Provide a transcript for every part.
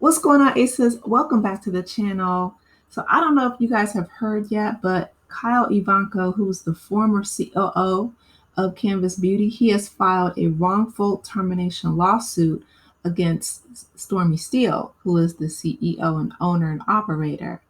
What's going on, Aces? Welcome back to the channel. So I don't know if you guys have heard yet, but Kyle Evanko, who's the former COO of Canvas Beauty, he has filed a wrongful termination lawsuit against Stormi Steele, who is the CEO and owner and operator.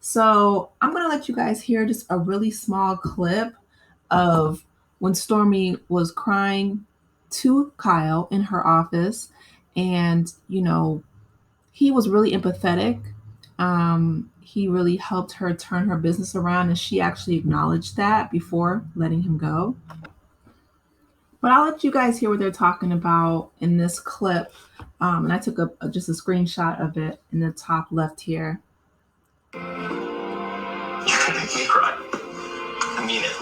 So I'm going to let you guys hear just a really small clip of when Stormi was crying to Kyle in her office. And, he was really empathetic. He really helped her turn her business around, and she actually acknowledged that before letting him go. But I'll let you guys hear what they're talking about in this clip. And I took just a screenshot of it in the top left here. You make me cry. I mean it.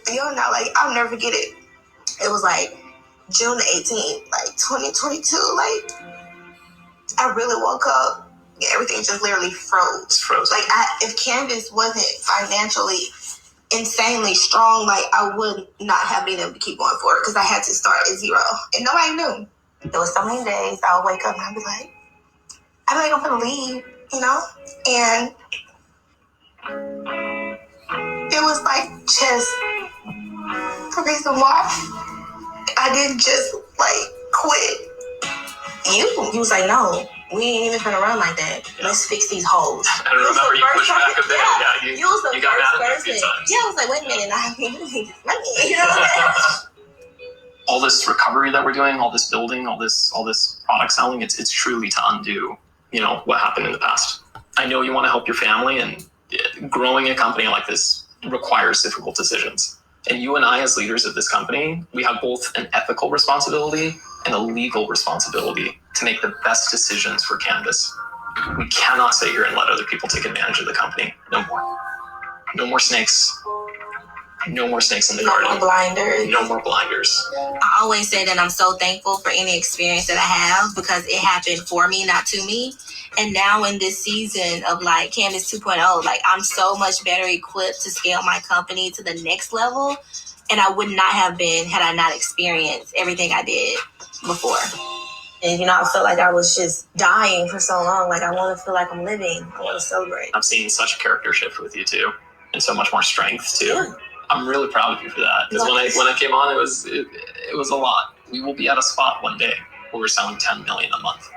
You know, I'll never forget it. It was June 18th, 2022. I really woke up, everything just literally froze. If Canvas wasn't financially insanely strong, I would not have been able to keep going forward because I had to start at zero. And nobody knew. There was so many days I would wake up and I'd be like, I feel like I'm gonna leave, And it was just the reason why I didn't just quit. You was like, no, we ain't even gonna run like that. Let's fix these holes. I remember you pushed back a bit. Yeah, you was the you got first mad at me a person. few times. Yeah, I was like, wait a minute, I mean, you know what I'm saying? All this recovery that we're doing, all this building, all this product selling, it's truly to undo, what happened in the past. I know you want to help your family, and growing a company like this requires difficult decisions. And you and I, as leaders of this company, we have both an ethical responsibility and a legal responsibility to make the best decisions for Canvas. We cannot sit here and let other people take advantage of the company. No more. No more snakes. No more snakes in the garden. No more blinders. No more blinders. I always say that I'm so thankful for any experience that I have because it happened for me, not to me. And now in this season of Canvas 2.0, I'm so much better equipped to scale my company to the next level. And I would not have been had I not experienced everything I did before. And, I felt like I was just dying for so long. I want to feel like I'm living. I want to celebrate. I've seen such a character shift with you, too. And so much more strength, too. Yeah. I'm really proud of you for that. Because when I came on, it was a lot. We will be at a spot one day where we're selling $10 million a month.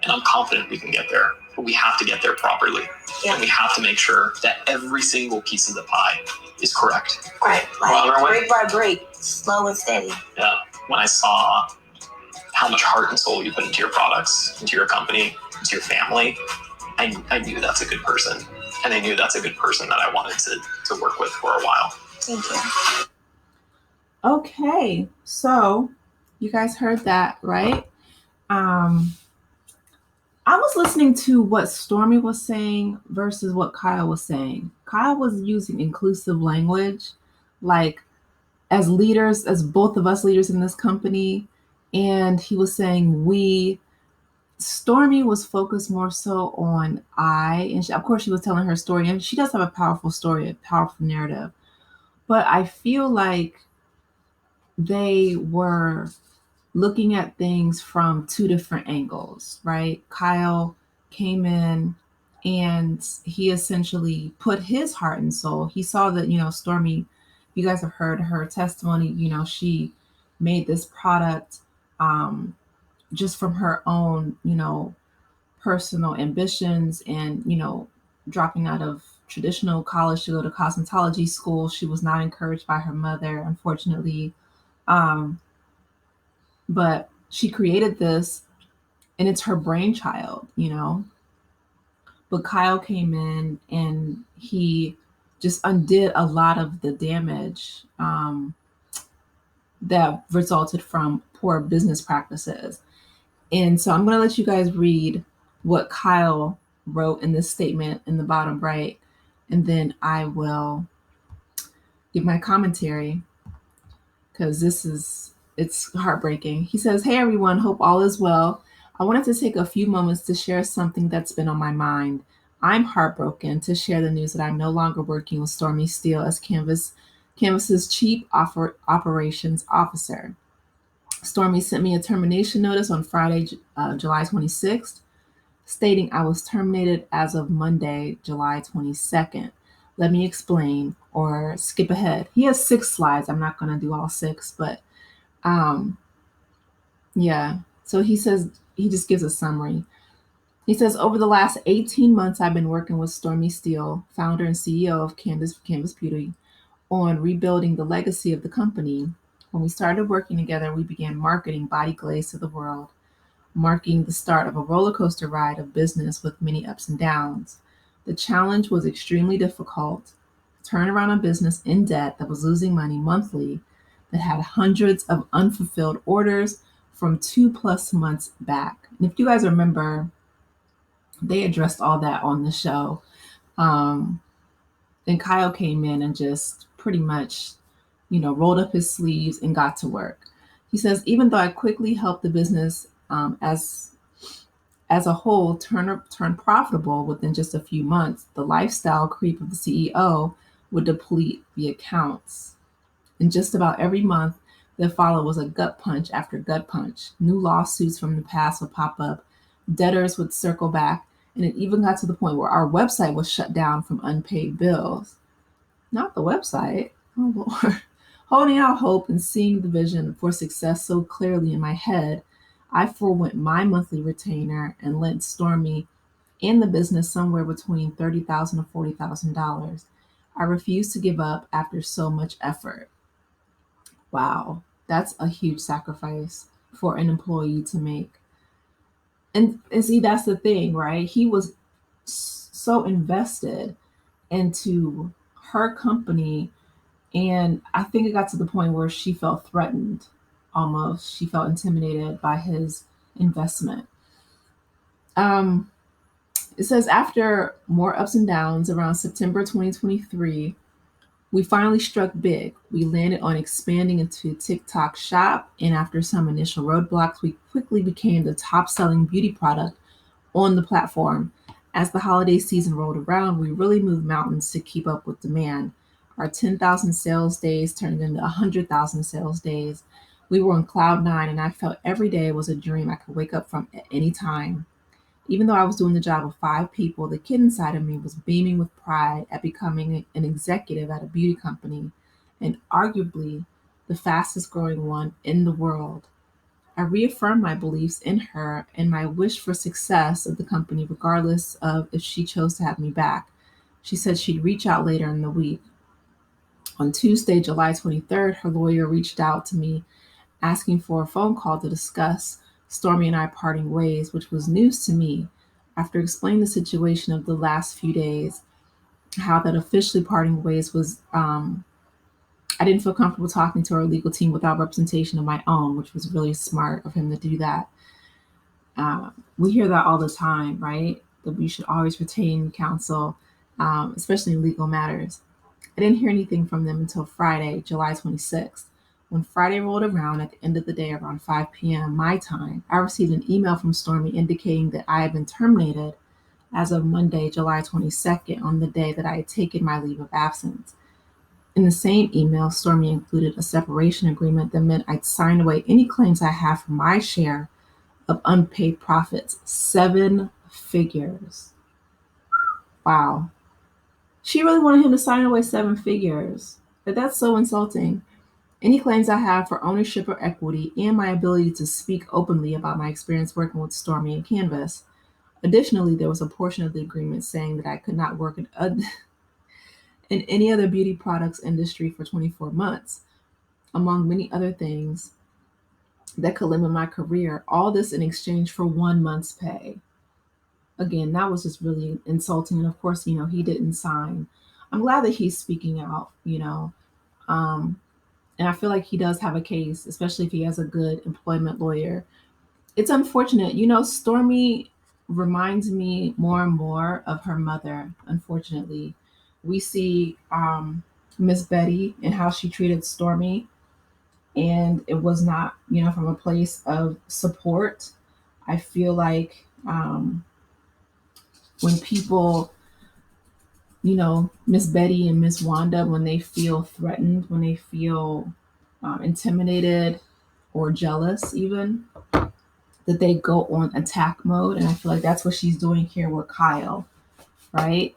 And I'm confident we can get there. But we have to get there properly. Yeah. And we have to make sure that every single piece of the pie is correct. Right. Break by break, slow and steady. Yeah. When I saw how much heart and soul you put into your products, into your company, into your family, I knew that's a good person. And I knew that's a good person that I wanted to work with for a while. Thank you. Okay, so you guys heard that, right? I was listening to what Stormi was saying versus what Kyle was saying. Kyle was using inclusive language, as leaders, as both of us leaders in this company, and he was saying we. Stormi was focused more so on I, and of course she was telling her story, and she does have a powerful story, a powerful narrative. But I feel like they were looking at things from two different angles, right? Kyle came in and he essentially put his heart and soul. He saw that, Stormi, you guys have heard her testimony, she made this product just from her own, personal ambitions and, dropping out of traditional college to go to cosmetology school. She was not encouraged by her mother, unfortunately. But she created this and it's her brainchild, But Kyle came in and he just undid a lot of the damage that resulted from poor business practices. And so I'm going to let you guys read what Kyle wrote in this statement in the bottom right, and then I will give my commentary because it's heartbreaking. He says, "Hey everyone, hope all is well. I wanted to take a few moments to share something that's been on my mind. I'm heartbroken to share the news that I'm no longer working with Stormi Steele as Canvas's Chief Operations Officer. Stormi sent me a termination notice on Friday, July 26th. stating I was terminated as of Monday, July 22nd. Let me explain or skip ahead. He has 6 slides. I'm not going to do all 6, but um, yeah. So he says, he just gives a summary. He says, over the last 18 months, I've been working with Stormi Steele, founder and CEO of Canvas Beauty, on rebuilding the legacy of the company. When we started working together, we began marketing body glaze to the world, marking the start of a roller coaster ride of business with many ups and downs. The challenge was extremely difficult. Turn around a business in debt that was losing money monthly, that had hundreds of unfulfilled orders from 2+ months back. And if you guys remember, they addressed all that on the show. Then Kyle came in and just pretty much, rolled up his sleeves and got to work. He says, even though I quickly helped the business as a whole turn profitable within just a few months, the lifestyle creep of the CEO would deplete the accounts. And just about every month that followed was a gut punch after gut punch. New lawsuits from the past would pop up, debtors would circle back, and it even got to the point where our website was shut down from unpaid bills. Not the website. Oh, Lord. Holding out hope and seeing the vision for success so clearly in my head, I forewent my monthly retainer and lent Stormi and the business somewhere between $30,000 to $40,000. I refused to give up after so much effort. Wow, that's a huge sacrifice for an employee to make. And see, that's the thing, right? He was so invested into her company. And I think it got to the point where she felt threatened almost. She felt intimidated by his investment. It says after more ups and downs around September 2023, we finally struck big. We landed on expanding into TikTok Shop, and after some initial roadblocks, we quickly became the top-selling beauty product on the platform. As the holiday season rolled around, we really moved mountains to keep up with demand. Our 10,000 sales days turned into 100,000 sales days. We were on cloud 9, and I felt every day was a dream I could wake up from at any time. Even though I was doing the job of 5 people, the kid inside of me was beaming with pride at becoming an executive at a beauty company, and arguably the fastest growing one in the world. I reaffirmed my beliefs in her and my wish for success of the company, regardless of if she chose to have me back. She said she'd reach out later in the week. On Tuesday, July 23rd, her lawyer reached out to me asking for a phone call to discuss Stormi and I parting ways, which was news to me. After explaining the situation of the last few days, how that officially parting ways was, I didn't feel comfortable talking to our legal team without representation of my own, which was really smart of him to do that. We hear that all the time, right? That we should always retain counsel, especially in legal matters. I didn't hear anything from them until Friday, July 26th. When Friday rolled around at the end of the day around 5 p.m. my time, I received an email from Stormi indicating that I had been terminated as of Monday, July 22nd, on the day that I had taken my leave of absence. In the same email, Stormi included a separation agreement that meant I'd sign away any claims I have for my share of unpaid profits, 7 figures. Wow. She really wanted him to sign away 7 figures. But that's so insulting. Any claims I have for ownership or equity, and my ability to speak openly about my experience working with Stormi and Canvas. Additionally, there was a portion of the agreement saying that I could not work in any other beauty products industry for 24 months, among many other things that could limit my career. All this in exchange for 1 month's pay. Again, that was just really insulting. And of course, he didn't sign. I'm glad that he's speaking out, and I feel like he does have a case, especially if he has a good employment lawyer. It's unfortunate. Stormi reminds me more and more of her mother, unfortunately. We see Miss Betty and how she treated Stormi, and it was not, from a place of support. I feel like when people, Miss Betty and Miss Wanda, when they feel threatened, when they feel intimidated or jealous even, that they go on attack mode. And I feel like that's what she's doing here with Kyle, right?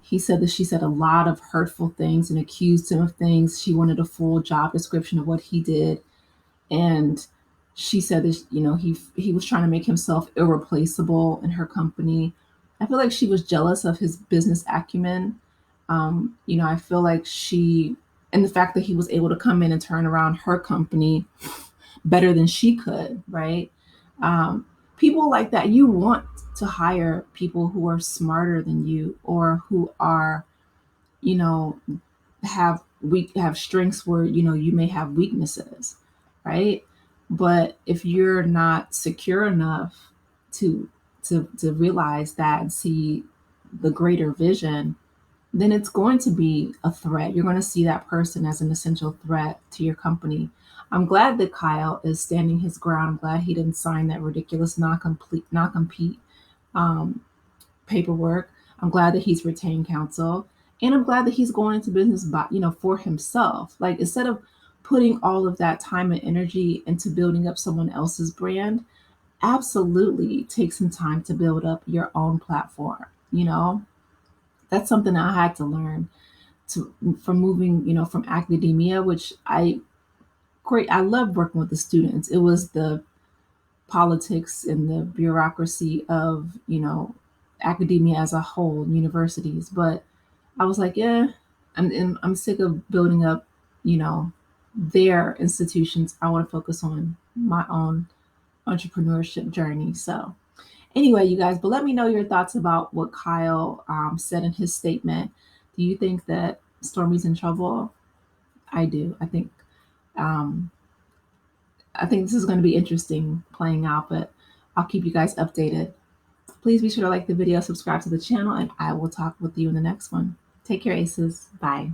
He said that she said a lot of hurtful things and accused him of things. She wanted a full job description of what he did. And she said that, he was trying to make himself irreplaceable in her company. I feel like she was jealous of his business acumen. I feel like and the fact that he was able to come in and turn around her company better than she could, right? People like that, you want to hire people who are smarter than you, or who are, have strengths where, you may have weaknesses, right? But if you're not secure enough to realize that and see the greater vision, then it's going to be a threat. You're going to see that person as an essential threat to your company. I'm glad that Kyle is standing his ground. I'm glad he didn't sign that ridiculous non-compete paperwork. I'm glad that he's retained counsel, and I'm glad that he's going into business for himself. Like, instead of putting all of that time and energy into building up someone else's brand, absolutely take some time to build up your own platform. That's something I had to learn from moving, from academia, which I love working with the students. It was the politics and the bureaucracy of, academia as a whole, universities. But I was like, yeah, I'm sick of building up, their institutions. I want to focus on my own entrepreneurship journey. So anyway, you guys, but let me know your thoughts about what Kyle said in his statement. Do you think that Stormi's in trouble? I do. I think this is going to be interesting playing out, but I'll keep you guys updated. Please be sure to like the video, subscribe to the channel, and I will talk with you in the next one. Take care, Aces. Bye.